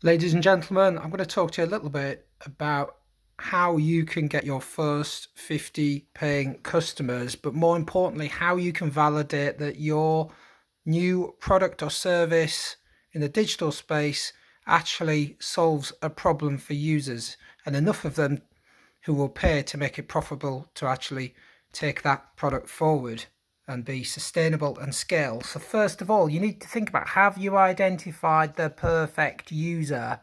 Ladies and gentlemen, I'm going to talk to you a little bit about how you can get your first 50 paying customers, but more importantly, how you can validate that your new product or service in the digital space actually solves a problem for users and enough of them who will pay to make it profitable to actually take that product forward and be sustainable and scale. So first of all, you need to think about, have you identified the perfect user?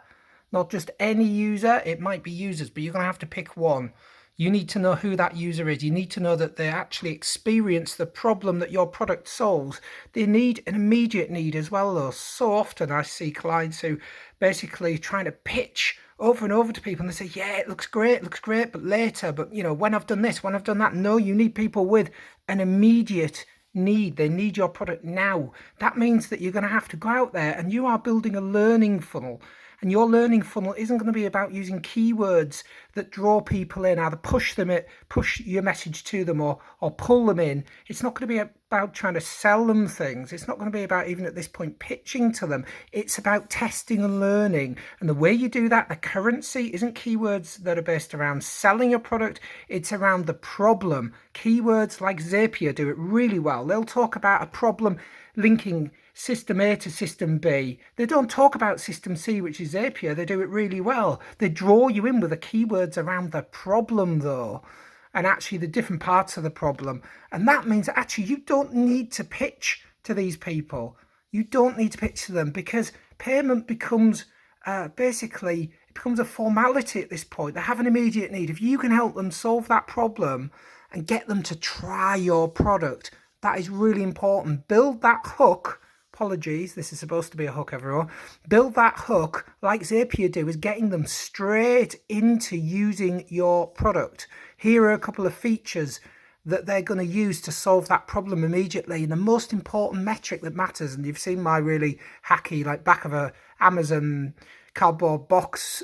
Not just any user, it might be users, but you're going to have to pick one. You need to know who that user is. You need to know that they actually experience the problem that your product solves. They need an immediate need as well, though. So often I see clients who basically trying to pitch over and over to people and they say, yeah, it looks great, but later, but when I've done this, when I've done that. No, you need people with an immediate need. They need your product now. That means that you're going to have to go out there and you are building a learning funnel. And your learning funnel isn't going to be about using keywords that draw people in, either push your message to them or pull them in. It's not going to be about trying to sell them things. It's not going to be about, even at this point, pitching to them. It's about testing and learning. And the way you do that, the currency isn't keywords that are based around selling your product. It's around the problem. Keywords like Zapier do it really well. They'll talk about a problem linking system A to system B. They don't talk about system C, which is Zapier. They do it really well. They draw you in with the keywords around the problem, though, and actually the different parts of the problem. And that means that actually you don't need to pitch to these people. You don't need to pitch to them because payment becomes basically, it becomes a formality at this point. They have an immediate need. If you can help them solve that problem and get them to try your product, that is really important. Build that hook. Apologies, this is supposed to be a hook, everyone. Build that hook like Zapier do, is getting them straight into using your product. Here are a couple of features that they're going to use to solve that problem immediately. And the most important metric that matters, and you've seen my really hacky, like back of a Amazon cardboard box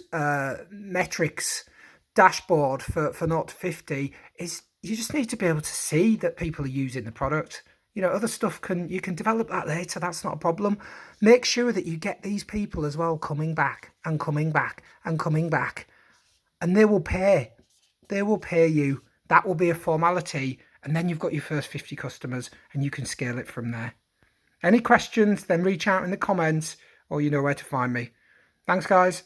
metrics dashboard for 0 to 50, is you just need to be able to see that people are using the product. Other stuff you can develop that later. That's not a problem. Make sure that you get these people as well coming back and coming back and coming back, and they will pay. They will pay you. That will be a formality, and then you've got your first 50 customers and you can scale it from there. Any questions, then reach out in the comments, or you know where to find me. Thanks, guys.